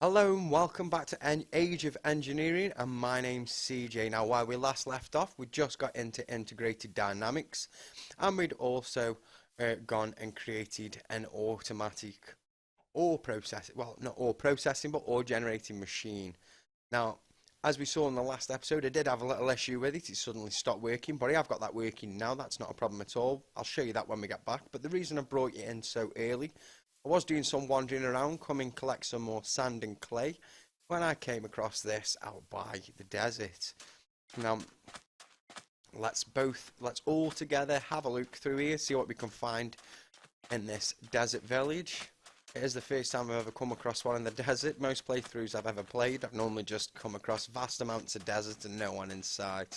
Hello and welcome back to Age of Engineering, and my name's CJ. Now, while we last left off, we just got into integrated dynamics, and we'd also gone and created an automatic ore processing, well, not ore processing, but ore generating machine. Now, as we saw in the last episode, I did have a little issue with it. It suddenly stopped working, but I have got that working now. That's not a problem at all. I'll show you that when we get back. But the reason I brought you in so early, I was doing some wandering around, come and collect some more sand and clay, when I came across this out by the desert. Now, let's all together have a look through here, see what we can find in this desert village. It is the first time I've ever come across one in the desert. Most playthroughs I've ever played, I've normally just come across vast amounts of desert and no one in sight.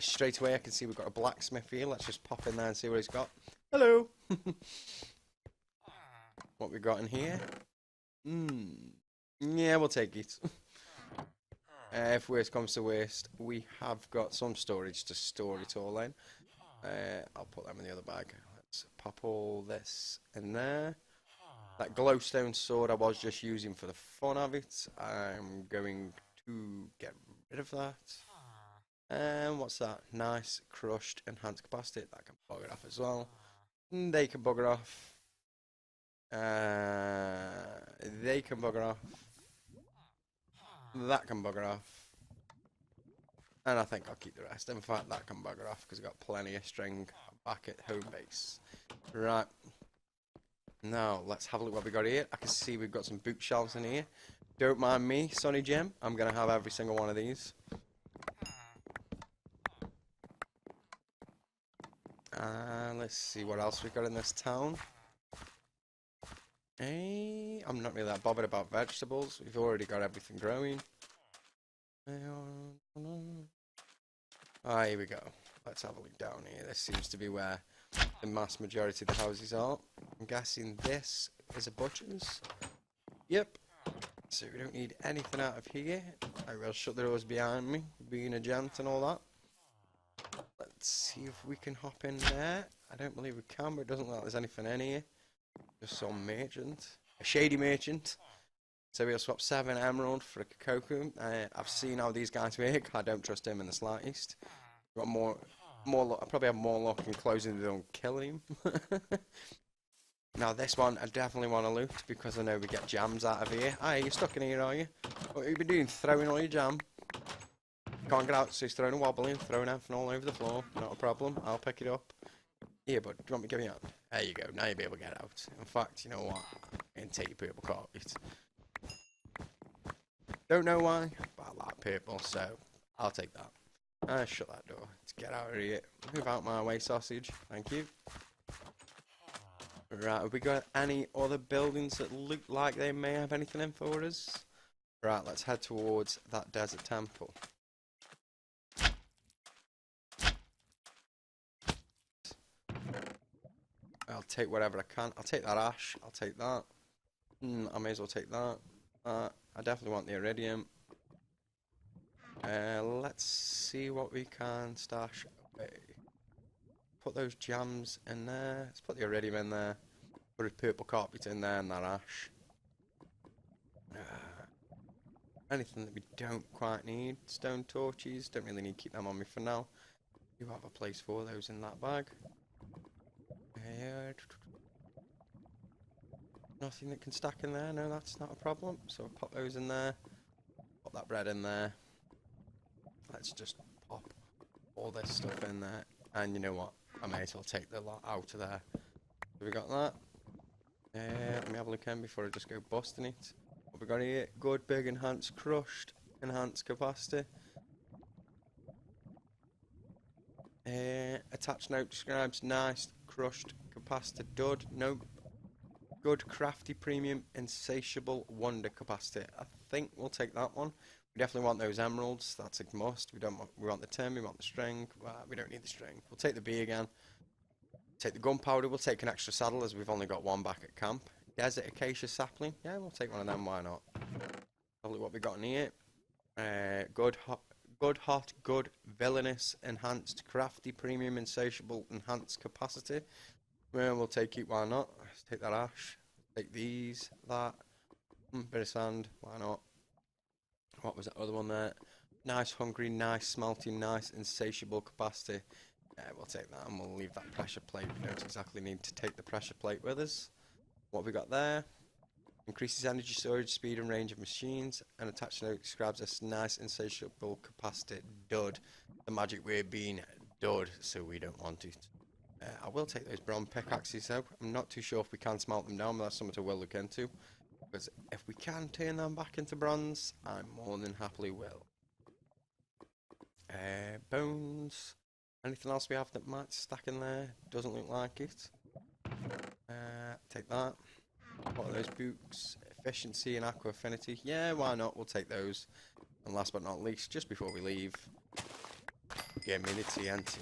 Straight away I can see we've got a blacksmith here. Let's just pop in there and see what he's got. Hello! What we got in here? Yeah, we'll take it. If worst comes to worst, we have got some storage to store it all in. I'll put them in the other bag. Let's pop all this in there. That glowstone sword I was just using for the fun of it. I'm going to get rid of that. And what's that? Nice, crushed, enhanced capacity. That can bugger off as well. They can bugger off. They can bugger off. That can bugger off. And I think I'll keep the rest. In fact, that can bugger off because I've got plenty of string back at home base. Right. Now, let's have a look what we got here. I can see we've got some bookshelves in here. Don't mind me, Sonny Jim. I'm going to have every single one of these. Let's see what else we've got in this town. I'm not really that bothered about vegetables. We've already got everything growing. Here we go. Let's have a look down here. This seems to be where the mass majority of the houses are. I'm guessing this is a butcher's. Yep. So we don't need anything out of here. I will shut the doors behind me, being a gent and all that. Let's see if we can hop in there. I don't believe we can, but it doesn't look like there's anything in here. Just some merchant. A shady merchant. So we'll swap 7 emerald for a cocoa. I've seen how these guys work. I don't trust him in the slightest. Got more luck. I probably have more luck in closing the door and killing him. Now this one I definitely want to loot because I know we get jams out of here. Aye, you're stuck in here, are you? What have you been doing? Throwing all your jam? Can't get out, so he's throwing a wobbly and throwing everything all over the floor. Not a problem. I'll pick it up. Here, bud. Do you want me to give you out? There you go. Now you'll be able to get out. In fact, you know what? And take your purple carpet. Don't know why, but I like purple, so I'll take that. Shut that door. Let's get out of here. Move out my way, sausage. Thank you. Right, have we got any other buildings that look like they may have anything in for us? Right, let's head towards that desert temple. I'll take whatever I can. I'll take that ash. I'll take that. I may as well take that. I definitely want the iridium. Let's see what we can stash away. Put those jams in there. Let's put the iridium in there. Put a purple carpet in there and that ash. Anything that we don't quite need. Stone torches. Don't really need to keep them on me for now. You have a place for those in that bag. Nothing that can stack in there. No, that's not a problem. So I'll pop those in there. Pop that bread in there. Let's just pop all this stuff in there. And you know what? I may as well take the lot out of there. Have we got that? Let me have a look in before I just go busting it. What we got here? Good, big, enhanced, crushed, enhanced capacity. Attached note describes nice, crushed, capacity, dud, no. Good, crafty, premium, insatiable, wonder capacity. I think we'll take that one. We definitely want those emeralds. That's a must. We want the tin. We want the string. We don't need the string. We'll take the bee again. Take the gunpowder. We'll take an extra saddle as we've only got one back at camp. Desert acacia sapling. Yeah, we'll take one of them. Why not? Have a look what we got in here. Good, good, villainous, enhanced, crafty, premium, insatiable, enhanced capacity. Well, we'll take it. Why not? Let's take that ash. Take these, that. Bit of sand, why not? What was that other one there? Nice, hungry, nice, smelting, nice, insatiable capacity. We'll take that and we'll leave that pressure plate. We don't exactly need to take the pressure plate with us. What have we got there? Increases energy storage, speed and range of machines. And attached note describes this nice, insatiable capacity. Dud. The magic word being dud, so we don't want it. I will take those bronze pickaxes though. I'm not too sure if we can smelt them down, but that's something I will look into. Because if we can turn them back into bronze, I more than happily will. Bones. Anything else we have that might stack in there? Doesn't look like it. Take that. What are those boots? Efficiency and aqua affinity. Yeah, why not? We'll take those. And last but not least, just before we leave, get me the TNT.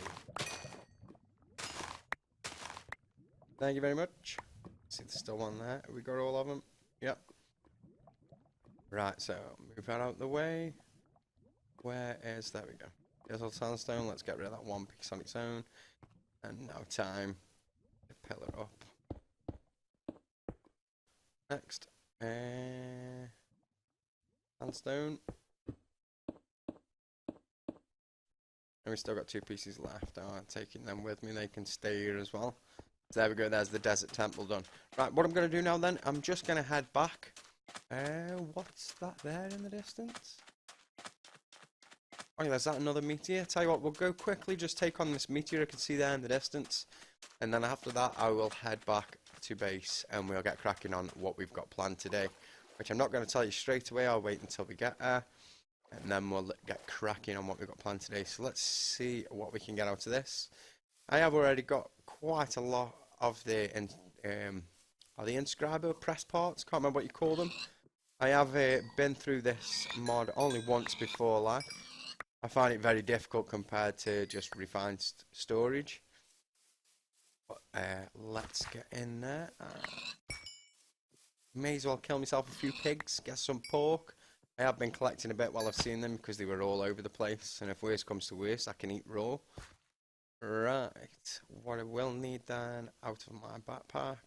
Thank you very much. See, there's still one there. Have we got all of them? Yep. Right, so move that out the way. Where is... There we go. There's all sandstone. Let's get rid of that one piece on its own. And now time to pillar up. Next. Sandstone. And we still got 2 pieces left. I'm taking them with me. They can stay here as well. So there we go, there's the desert temple done. Right, what I'm going to do now then, I'm just going to head back. What's that there in the distance? Oh, there's that another meteor. Tell you what, we'll go quickly, just take on this meteor I can see there in the distance. And then after that, I will head back to base and we'll get cracking on what we've got planned today. Which I'm not going to tell you straight away, I'll wait until we get there. And then we'll get cracking on what we've got planned today. So let's see what we can get out of this. I have already got quite a lot of the inscriber press parts, can't remember what you call them. I have been through this mod only once before, like. I find it very difficult compared to just refined storage. But let's get in there. May as well kill myself a few pigs, get some pork. I have been collecting a bit while I've seen them because they were all over the place. And if worst comes to worst, I can eat raw. Right, what I will need then out of my backpack.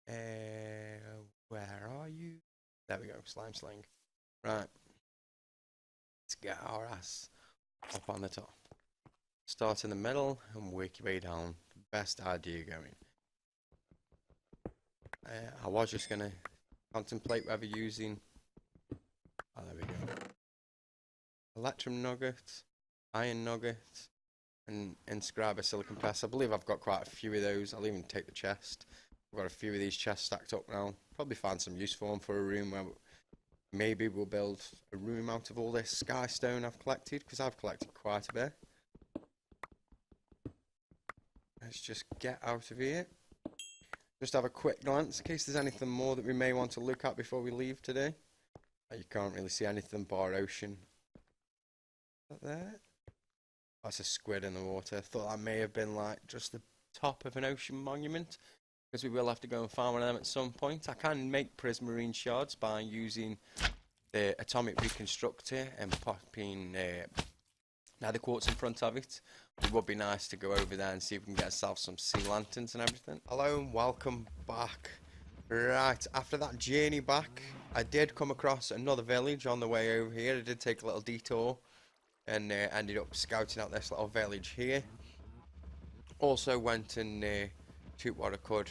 Where are you? There we go, slime sling. Right, let's get our ass up on the top. Start in the middle and work your way down. Best idea going. I was just gonna contemplate whether using. Oh, there we go. Electrum nugget, iron nugget. And inscribe a silicon press. I believe I've got quite a few of those. I'll even take the chest. I've got a few of these chests stacked up now. Probably find some use for them for a room where maybe we'll build a room out of all this sky stone I've collected, because I've collected quite a bit. Let's just get out of here. Just have a quick glance in case there's anything more that we may want to look at before we leave today. You can't really see anything bar ocean. Is that there? That's a squid in the water. I thought that may have been like just the top of an ocean monument, because we will have to go and farm one of them at some point. I can make prismarine shards by using the atomic reconstructor and popping nether quartz in front of it. It would be nice to go over there and see if we can get ourselves some sea lanterns and everything. Hello and welcome back. Right, after that journey back, I did come across another village on the way over here. I did take a little detour. And ended up scouting out this little village here. Also went and took what I could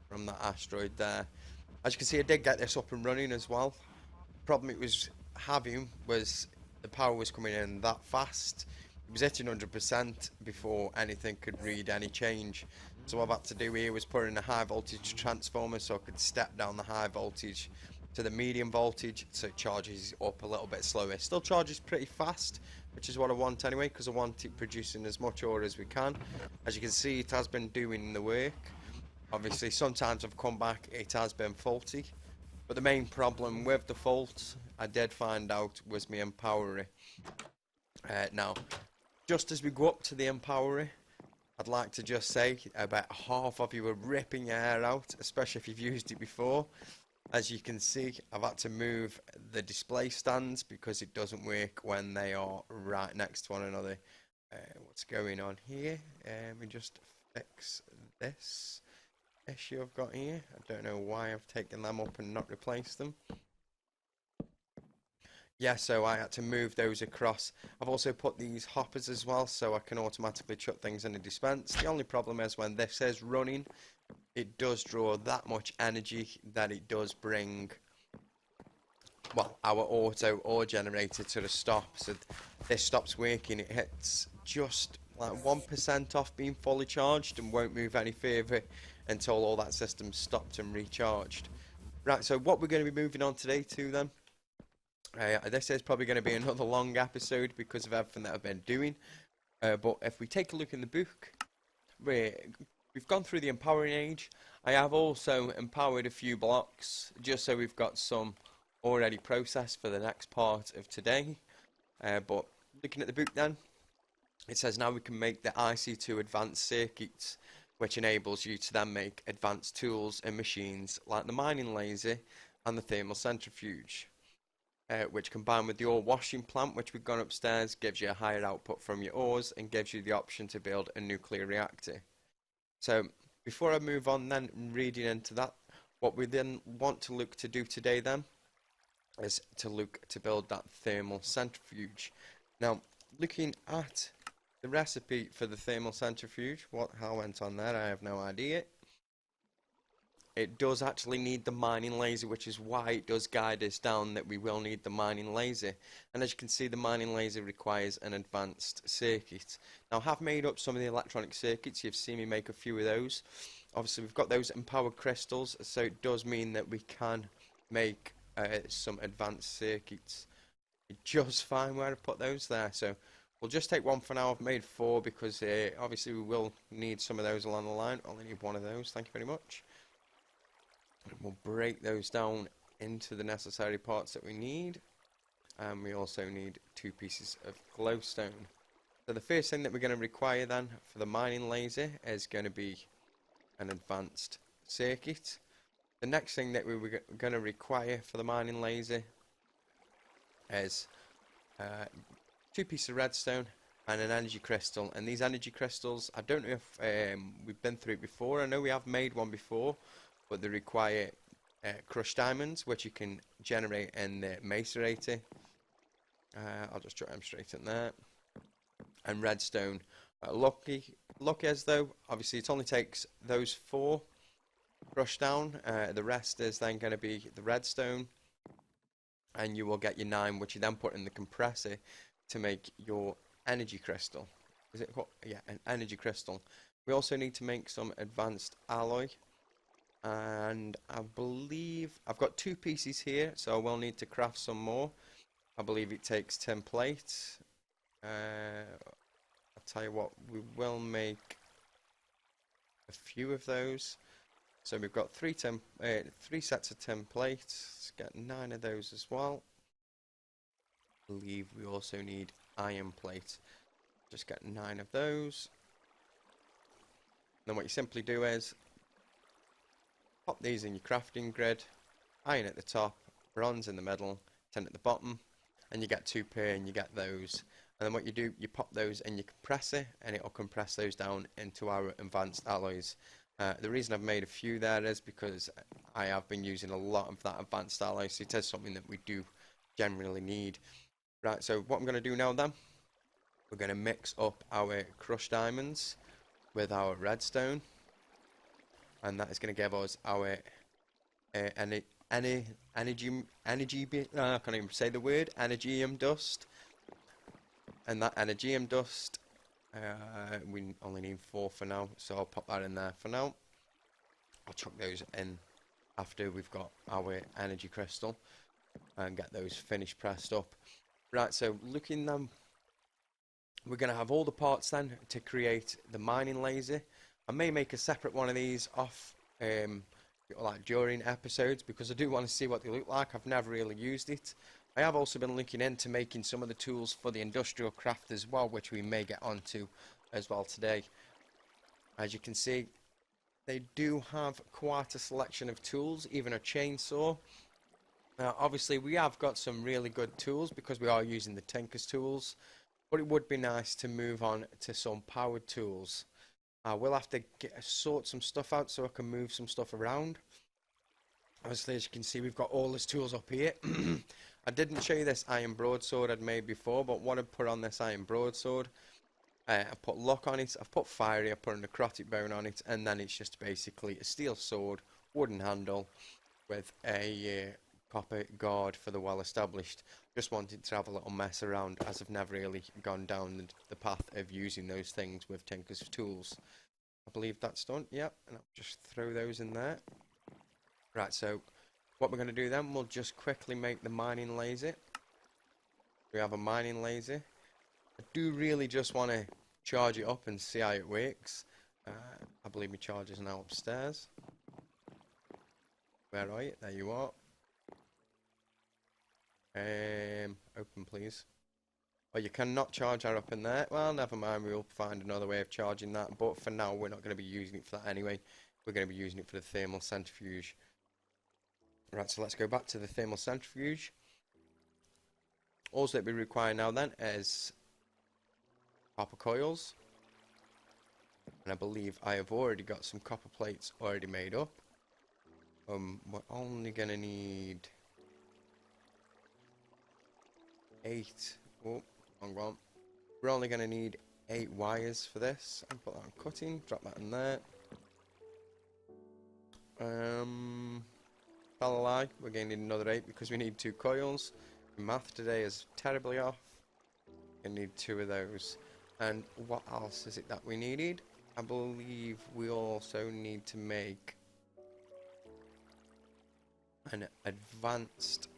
from that asteroid there. As you can see, I did get this up and running as well. The problem it was having was the power was coming in that fast. It was hitting 100% before anything could read any change. So what I've had to do here was put in a high voltage transformer so I could step down the high voltage to the medium voltage so it charges up a little bit slower. It still charges pretty fast, which is what I want anyway, because I want it producing as much ore as we can. As you can see, it has been doing the work. Obviously, sometimes I've come back, it has been faulty. But the main problem with the fault, I did find out, was my empowery. Now, just as we go up to the empowery, I'd like to just say about half of you are ripping your hair out, especially if you've used it before. As you can see, I've had to move the display stands because it doesn't work when they are right next to one another. What's going on here? Let me just fix this. issue I've got here. I don't know why I've taken them up and not replaced them. Yeah, so I had to move those across. I've also put these hoppers as well, so I can automatically chuck things in a dispense. The only problem is when this is running, it does draw that much energy that it does bring, well, our auto ore generator to the stop. So this stops working. It hits just like 1% off being fully charged and won't move any further until all that system's stopped and recharged. Right, so what we're going to be moving on today to then. This is probably going to be another long episode because of everything that I've been doing. But if we take a look in the book, we've gone through the empowering age. I have also empowered a few blocks just so we've got some already processed for the next part of today. But looking at the book then, it says now we can make the IC2 advanced circuits, which enables you to then make advanced tools and machines like the mining laser and the thermal centrifuge. Which combined with the ore washing plant, which we've gone upstairs, gives you a higher output from your ores and gives you the option to build a nuclear reactor. So before I move on then, reading into that, what we then want to look to do today then is to look to build that thermal centrifuge. Now, looking at the recipe for the thermal centrifuge, how it went on there, I have no idea. It does actually need the mining laser, which is why it does guide us down that we will need the mining laser. And as you can see, the mining laser requires an advanced circuit. Now, I have made up some of the electronic circuits. You've seen me make a few of those. Obviously, we've got those empowered crystals, so it does mean that we can make some advanced circuits. Just fine where I put those there. So we'll just take one for now. I've made 4 because obviously we will need some of those along the line. Only need one of those. Thank you very much. We'll break those down into the necessary parts that we need, and we also need 2 pieces of glowstone. So the first thing that we're going to require then for the mining laser is going to be an advanced circuit. The next thing that we're going to require for the mining laser is 2 pieces of redstone and an energy crystal. And these energy crystals, I don't know if we've been through it before. I know we have made one before, but they require crushed diamonds, which you can generate in the macerator. I'll just drop them straight in there. And redstone. Lucky as though, obviously it only takes those 4 crushed down. The rest is then going to be the redstone. And you will get your 9, which you then put in the compressor to make your energy crystal. Is it what? Yeah, an energy crystal. We also need to make some advanced alloy. And I believe I've got 2 pieces here, so I will need to craft some more. I believe it takes 10 plates. I'll tell you what, we will make a few of those. So we've got 3 sets of 10 plates. Let's get 9 of those as well. I believe we also need iron plates. Just get 9 of those. Then what you simply do is pop these in your crafting grid, iron at the top, bronze in the middle, tin at the bottom, and you get 2 per and you get those. And then what you do, you pop those in your compressor and it'll compress those down into our advanced alloys. The reason I've made a few there is because I have been using a lot of that advanced alloy, so it is something that we do generally need. Right, so what I'm going to do now then, we're going to mix up our crushed diamonds with our redstone. And that is going to give us our energy. I can't even say the word. Energium dust. And that energium dust, we only need 4 for now, so I'll pop that in there for now. I'll chuck those in after we've got our energy crystal and get those finished pressed up. Right, so looking then, we're going to have all the parts then to create the mining laser. I may make a separate one of these off like during episodes because I do want to see what they look like. I've never really used it. I have also been looking into making some of the tools for the industrial craft as well, which we may get onto as well today. As you can see, they do have quite a selection of tools, even a chainsaw. Now obviously we have got some really good tools because we are using the Tinker's tools, but it would be nice to move on to some powered tools. I will have to sort some stuff out so I can move some stuff around. Obviously, as you can see, we've got all these tools up here. I didn't show you this iron broadsword I'd made before, but what I've put on this iron broadsword, I put lock on it, I've put fiery, I put a necrotic bone on it, and then it's just basically a steel sword, wooden handle, with a copper guard for the well-established. Just wanted to have a little mess around, as I've never really gone down the path of using those things with Tinker's tools. I believe that's done, yep, and I'll just throw those in there. Right, so what we're going to do then, we'll just quickly make the mining laser. We have a mining laser. I do really just want to charge it up and see how it works. I believe my charger is now upstairs. Where are you? There you are. Open please. Oh, you cannot charge that up in there. Well, never mind, we'll find another way of charging that. But for now, we're not going to be using it for that anyway. We're going to be using it for the thermal centrifuge. Right, so let's go back to the thermal centrifuge. All that we require now then is copper coils. And I believe I have already got some copper plates already made up. We're only going to need 8. Oh, wrong one. We're only going to need 8 wires for this. And put that on cutting, drop that in there. Tell a lie, we're going to need another 8 because we need 2 coils. Math today is terribly off. We need 2 of those. And what else is it that we needed? I believe we also need to make an advanced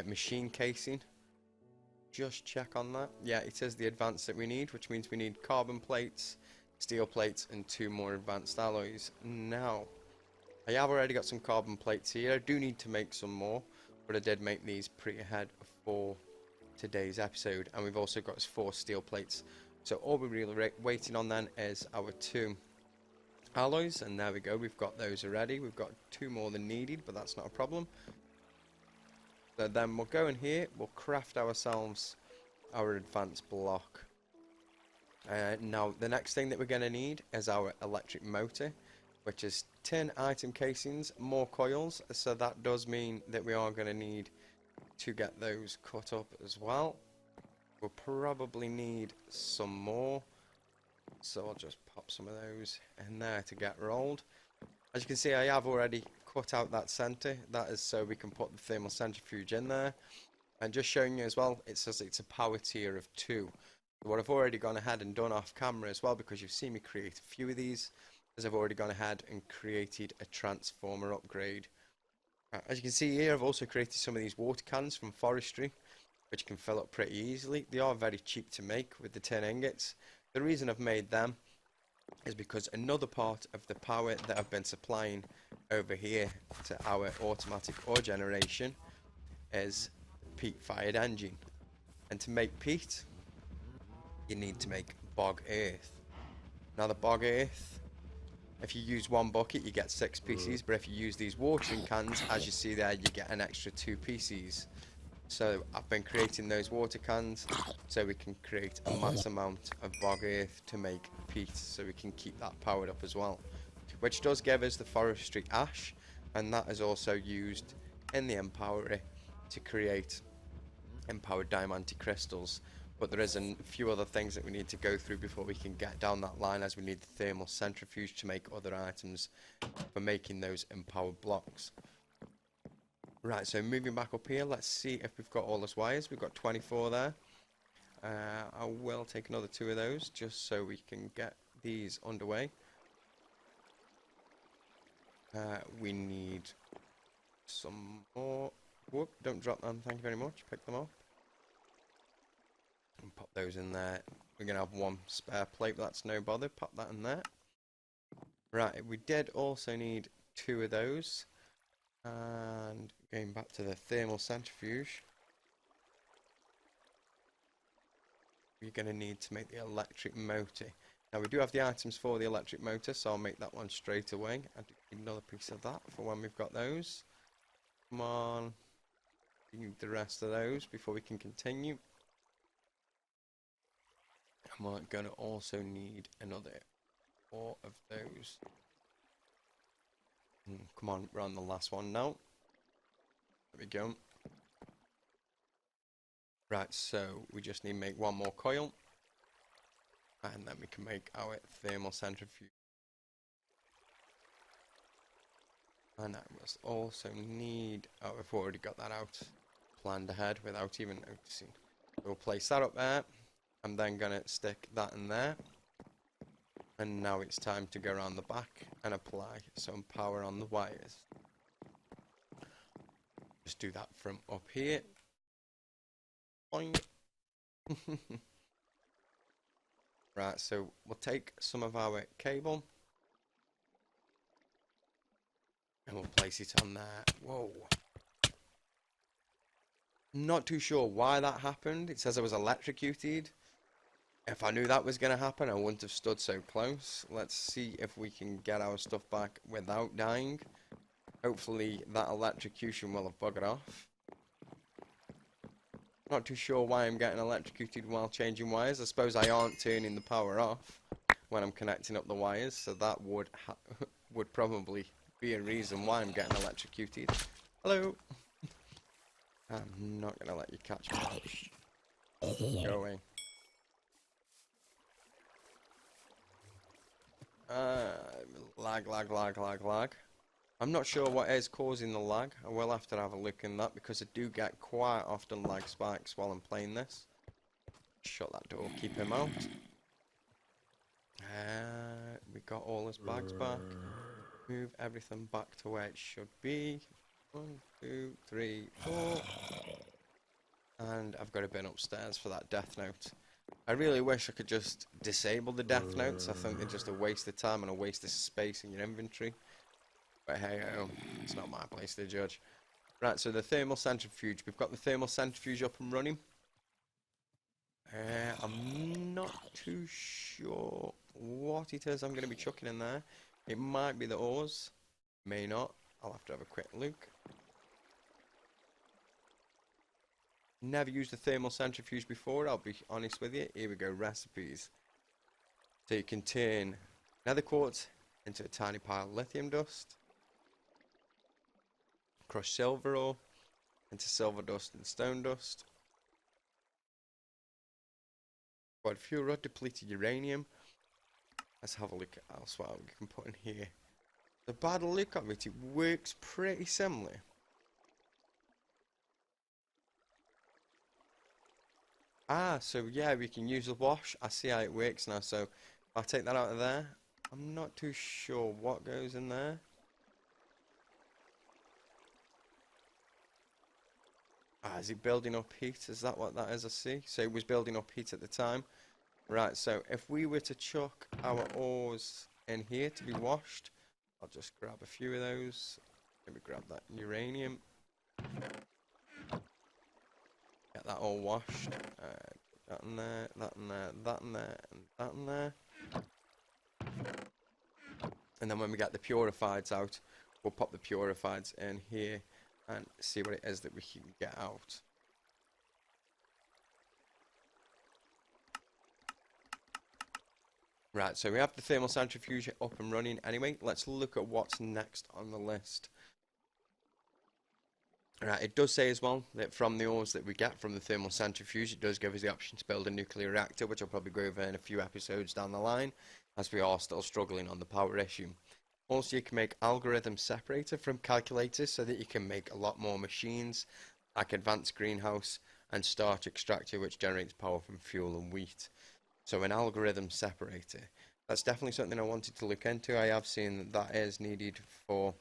machine casing. Just check on that. Yeah, it says the advanced that we need, which means we need carbon plates, steel plates, and 2 more advanced alloys. Now, I have already got some carbon plates here. I do need to make some more, but I did make these pre-ahead for today's episode, and we've also got 4 steel plates. So all we're really waiting on then is our 2 alloys, and there we go, we've got those already. We've got 2 more than needed, but that's not a problem. So then we'll go in here, we'll craft ourselves our advanced block. Now the next thing that we're going to need is our electric motor, which is 10 item casings, more coils, so that does mean that we are going to need to get those cut up as well. We'll probably need some more, so I'll just pop some of those in there to get rolled. As you can see, I have already cut out that center. That is so we can put the thermal centrifuge in there. And just showing you as well, it says it's a power tier of 2. What I've already gone ahead and done off camera as well, because you've seen me create a few of these, is I've already gone ahead and created a transformer upgrade. As you can see here, I've also created some of these water cans from forestry, which can fill up pretty easily. They are very cheap to make with the tin ingots. The reason I've made them is because another part of the power that I've been supplying over here to our automatic ore generation is peat fired engine. And to make peat, you need to make bog earth. Now the bog earth, if you use 1 bucket you get 6 pieces, but if you use these watering cans, as you see there, you get an extra 2 pieces. So I've been creating those water cans so we can create a mass amount of bog earth to make peat, so we can keep that powered up as well, which does give us the forestry ash, and that is also used in the empowerer to create empowered diamante crystals. But there is a few other things that we need to go through before we can get down that line, as we need the thermal centrifuge to make other items for making those empowered blocks. Right, so moving back up here, let's see if we've got all those wires. We've got 24 there. I will take another 2 of those just so we can get these underway. We need some more. Whoop, don't drop them, thank you very much. Pick them up. And pop those in there. We're going to have 1 spare plate, but that's no bother. Pop that in there. Right, we did also need 2 of those. And going back to the thermal centrifuge, we're going to need to make the electric motor. Now we do have the items for the electric motor, so I'll make that one straight away. I do need another piece of that for when we've got those. Come on, we need the rest of those before we can continue. And we're going to also need another 4 of those. Come on, we're on the last one now. There we go. Right, so we just need to make 1 more coil. And then we can make our thermal centrifuge. And I must also need... Oh, I've already got that out. Planned ahead without even noticing. We'll place that up there. I'm then going to stick that in there. And now it's time to go around the back and apply some power on the wires. Just do that from up here. Boing. Right, so we'll take some of our cable. And we'll place it on there. Whoa. Not too sure why that happened. It says I was electrocuted. If I knew that was going to happen, I wouldn't have stood so close. Let's see if we can get our stuff back without dying. Hopefully that electrocution will have buggered off. Not too sure why I'm getting electrocuted while changing wires. I suppose I aren't turning the power off when I'm connecting up the wires, so that would probably be a reason why I'm getting electrocuted. Hello. I'm not gonna let you catch me. Go away. Lag. I'm not sure what is causing the lag. I will have to have a look in that because I do get quite often lag spikes while I'm playing this. Shut that door, keep him out. We got all his bags back. Move everything back to where it should be. 1, 2, 3, 4. And I've got a bin upstairs for that death note. I really wish I could just disable the death notes. I think they're just a waste of time and a waste of space in your inventory. But hey, it's not my place to judge. Right, so the thermal centrifuge. We've got the thermal centrifuge up and running. I'm not too sure what it is I'm going to be chucking in there. It might be the ores. May not. I'll have to have a quick look. Never used a thermal centrifuge before, I'll be honest with you. Here we go, recipes. So you can turn nether quartz into a tiny pile of lithium dust. Crush silver ore into silver dust and stone dust. Quite fuel rod, depleted uranium. Let's have a look at elsewhere we can put in here. The bad look of it, it works pretty similar. Ah, so yeah, we can use the wash. I see how it works now. So I'll take that out of there. I'm not too sure what goes in there. Ah, is it building up heat? Is that what that is? I see. So it was building up heat at the time. Right, so if we were to chuck our ores in here to be washed, I'll just grab a few of those. Maybe grab that uranium. Get that all washed. That in there, that in there, that in there, and that in there. And then when we get the purifieds out, we'll pop the purifieds in here and see what it is that we can get out. Right, so we have the thermal centrifuge up and running anyway. Let's look at what's next on the list. Right, it does say as well that from the ores that we get from the thermal centrifuge, it does give us the option to build a nuclear reactor, which I'll probably go over in a few episodes down the line, as we are still struggling on the power issue. Also, you can make algorithm separator from calculators so that you can make a lot more machines, like advanced greenhouse and starch extractor, which generates power from fuel and wheat. So an algorithm separator. That's definitely something I wanted to look into. I have seen that that is needed for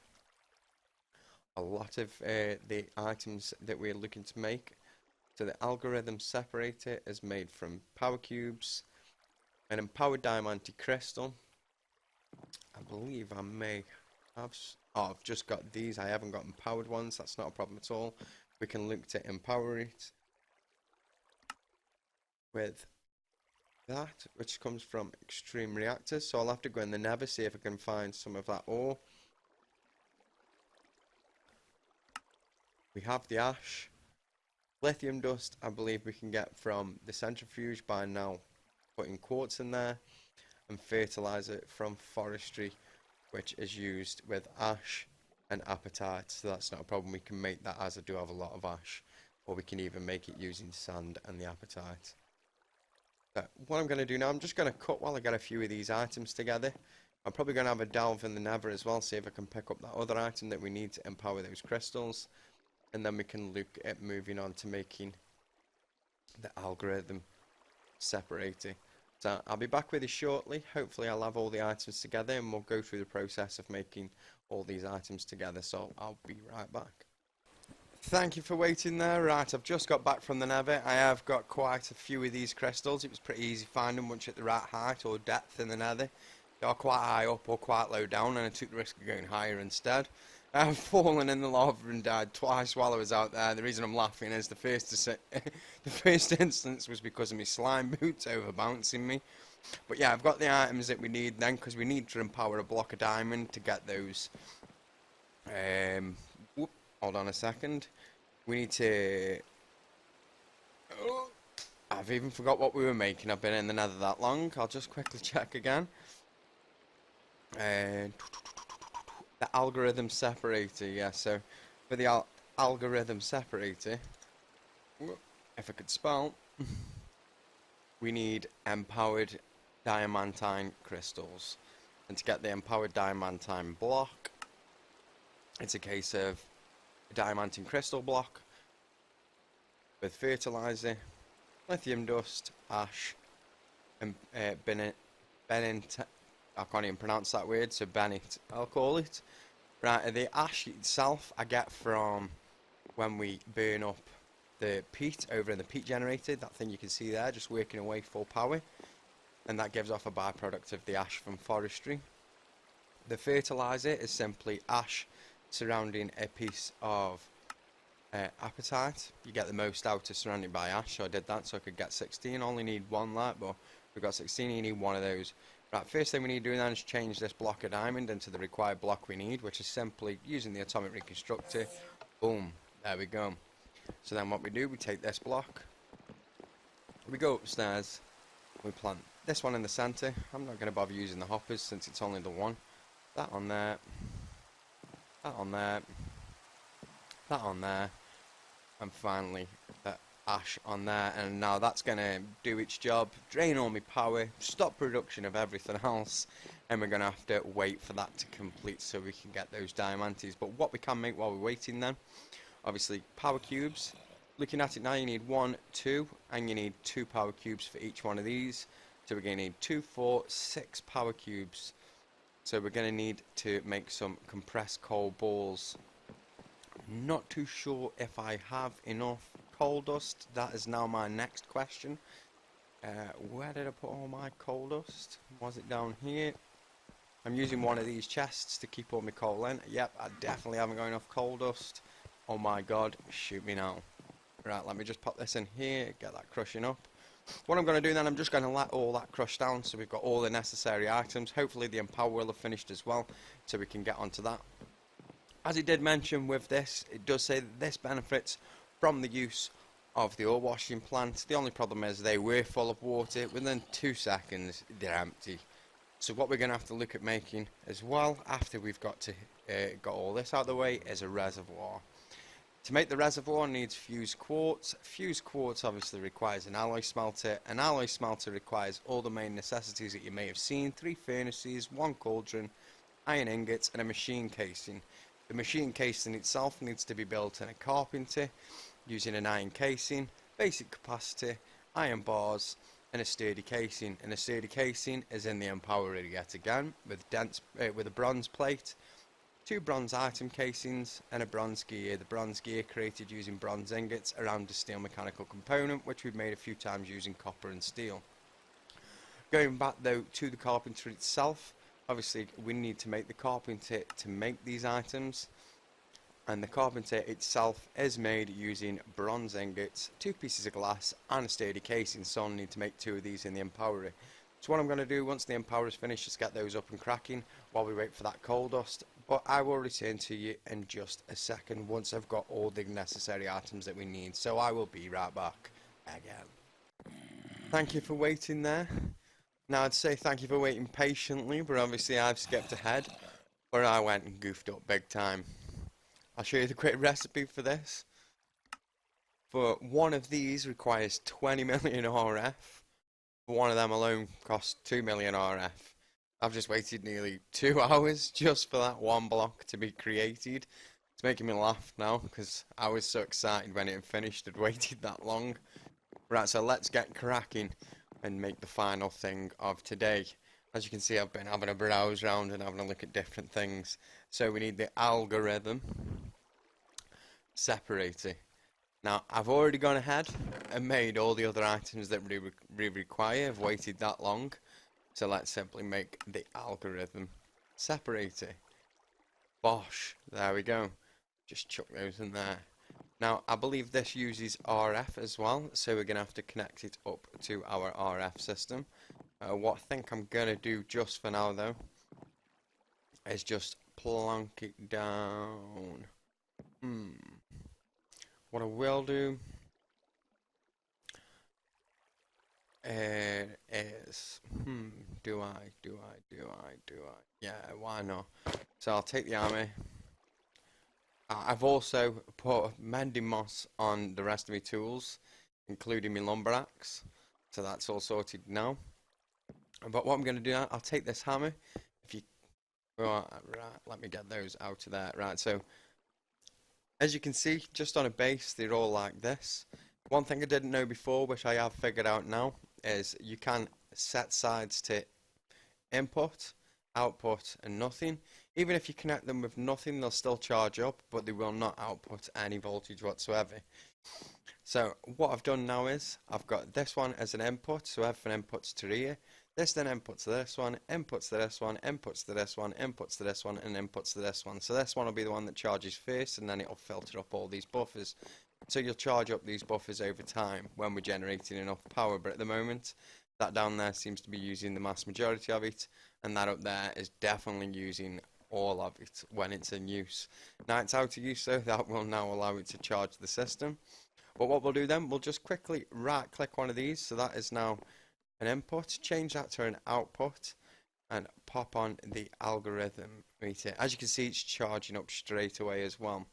a lot of the items that we're looking to make. So the algorithm separator is made from power cubes, an empowered diamante crystal. I believe I may have... Oh, I've just got these. I haven't got empowered ones. That's not a problem at all. We can look to empower it with that, which comes from extreme reactors. So I'll have to go in the nether, see if I can find some of that ore. We have the ash. Lithium dust, I believe we can get from the centrifuge by now putting quartz in there, and fertilizer from forestry, which is used with ash and apatite. So that's not a problem. We can make that, as I do have a lot of ash, or we can even make it using sand and the apatite. But what I'm going to do now, I'm just going to cut while I get a few of these items together. I'm probably going to have a delve in the nether as well, see if I can pick up that other item that we need to empower those crystals. And then we can look at moving on to making the algorithm separator. So I'll be back with you shortly. Hopefully I'll have all the items together and we'll go through the process of making all these items together. So I'll be right back. Thank you for waiting there. Right, I've just got back from the nether. I have got quite a few of these crystals. It was pretty easy finding them once you're at the right height or depth in the nether. They are quite high up or quite low down, and I took the risk of going higher instead. I've fallen in the lava and died twice while I was out there. The reason I'm laughing is the first instance was because of my slime boots over bouncing me. But yeah, I've got the items that we need then, because we need to empower a block of diamond to get those. Hold on a second. We need to... Oh, I've even forgot what we were making. I've been in the nether that long. I'll just quickly check again. The algorithm separator, yeah, so for the algorithm separator, if I could spell, we need empowered diamantine crystals. And to get the empowered diamantine block, it's a case of a diamantine crystal block with fertilizer, lithium dust, ash, and I can't even pronounce that word, so Bennett, I'll call it. Right, the ash itself I get from when we burn up the peat over in the peat generator, that thing you can see there, just working away full power. And that gives off a byproduct of the ash from forestry. The fertilizer is simply ash surrounding a piece of apatite. You get the most out of surrounding by ash, so I did that so I could get 16. Only need one light, but we've got 16, you need one of those. Right, first thing we need to do then is change this block of diamond into the required block we need, which is simply using the atomic reconstructor. Boom, there we go. So then what we do, we take this block, we go upstairs, we plant this one in the centre. I'm not going to bother using the hoppers since it's only the one. That on there, that on there, that on there, and finally that ash on there. And now that's going to do its job, drain all my power, stop production of everything else, and we're going to have to wait for that to complete so we can get those diamantes. But what we can make while we're waiting then, obviously power cubes. Looking at it now, you need 1, 2, and you need 2 power cubes for each one of these. So we're going to need 2, 4, 6 power cubes. So we're going to need to make some compressed coal balls. Not too sure if I have enough coal dust. That is now my next question. Where did I put all my coal dust? Was it down here? I'm using one of these chests to keep all my coal in. Yep, I definitely haven't got enough coal dust. Oh my god, shoot me now. Right, let me just pop this in here, get that crushing up. What I'm going to do then, I'm just going to let all that crush down so we've got all the necessary items. Hopefully the empower will have finished as well, so we can get onto that. As it did mention with this, it does say that this benefits from the use of the ore washing plant. The only problem is they were full of water. Within 2 seconds, they're empty. So what we're going to have to look at making as well, after we've got all this out of the way, is a reservoir. To make the reservoir needs fused quartz. Fused quartz obviously requires an alloy smelter. An alloy smelter requires all the main necessities that you may have seen. 3 furnaces, 1 cauldron, iron ingots, and a machine casing. The machine casing itself needs to be built in a carpenter using an iron casing, basic capacitor, iron bars, and a sturdy casing. And a sturdy casing is in the empower yet again with a bronze plate, 2 bronze item casings, and a bronze gear. The bronze gear created using bronze ingots around a steel mechanical component, which we've made a few times using copper and steel. Going back though to the carpenter itself, obviously we need to make the carpenter to make these items, and the carpenter itself is made using bronze ingots, 2 pieces of glass, and a sturdy casing. So I'll need to make 2 of these in the empower. So what I'm going to do once the empower is finished is get those up and cracking while we wait for that coal dust. But I will return to you in just a second once I've got all the necessary items that we need. So I will be right back again. Thank you for waiting there. Now I'd say thank you for waiting patiently, but obviously I've skipped ahead where I went and goofed up big time. I'll show you the quick recipe for this. For one of these requires 20 million RF. One of them alone costs 2 million RF. I've just waited nearly 2 hours just for that one block to be created. It's making me laugh now because I was so excited when it had finished. I'd waited that long. Right, so let's get cracking and make the final thing of today. As you can see, I've been having a browse round and having a look at different things. So we need the algorithm separator. Now, I've already gone ahead and made all the other items that we require. I've waited that long. So let's simply make the algorithm separator. Bosh. There we go. Just chuck those in there. Now, I believe this uses RF as well. So we're going to have to connect it up to our RF system. What I think I'm going to do just for now, though, is just plonk it down. What I will do is, do I? Yeah, why not? So I'll take the army. I've also put mending moss on the rest of my tools, including my lumber axe. So that's all sorted now. But what I'm going to do now, I'll take this hammer. If you, right, let me get those out of there. Right, so as you can see, just on a base, they're all like this. One thing I didn't know before, which I have figured out now, is you can set sides to input, output, and nothing. Even if you connect them with nothing, they'll still charge up, but they will not output any voltage whatsoever. So what I've done now is, I've got this one as an input, so everything inputs to here. This then inputs to this one, inputs to this one, inputs to this one, inputs to this one, and inputs to this one. So this one will be the one that charges first, and then it'll filter up all these buffers. So you'll charge up these buffers over time when we're generating enough power, but at the moment, that down there seems to be using the mass majority of it, and that up there is definitely using all of it when it's in use. Now it's out of use, so that will now allow it to charge the system. But what we'll do then, we'll just quickly right click one of these, so that is now an input, change that to an output, and pop on the algorithm meter. As you can see, it's charging up straight away as well.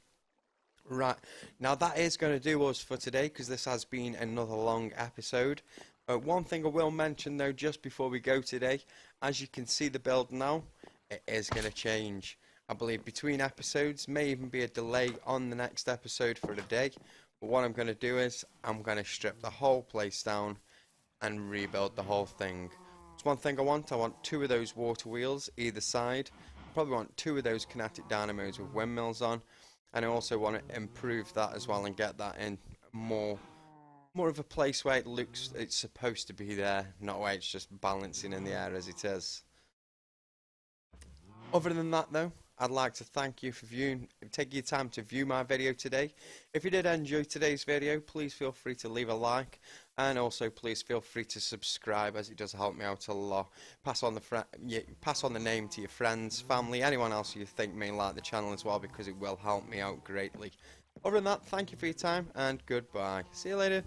Right, now that is going to do us for today, because this has been another long episode. One thing I will mention though, just before we go today, as you can see the build now, it is going to change. I believe between episodes, may even be a delay on the next episode for the day. But what I'm going to do is, I'm going to strip the whole place down and rebuild the whole thing. There's one thing I want 2 of those water wheels either side. Probably want 2 of those kinetic dynamos with windmills on. And I also want to improve that as well and get that in more of a place where it looks it's supposed to be there, not where it's just balancing in the air as it is. Other than that though, I'd like to thank you for taking your time to view my video today. If you did enjoy today's video, please feel free to leave a like, and also please feel free to subscribe, as it does help me out a lot. Pass on the name to your friends, family, anyone else you think may like the channel as well, because it will help me out greatly. Other than that, thank you for your time and goodbye. See you later.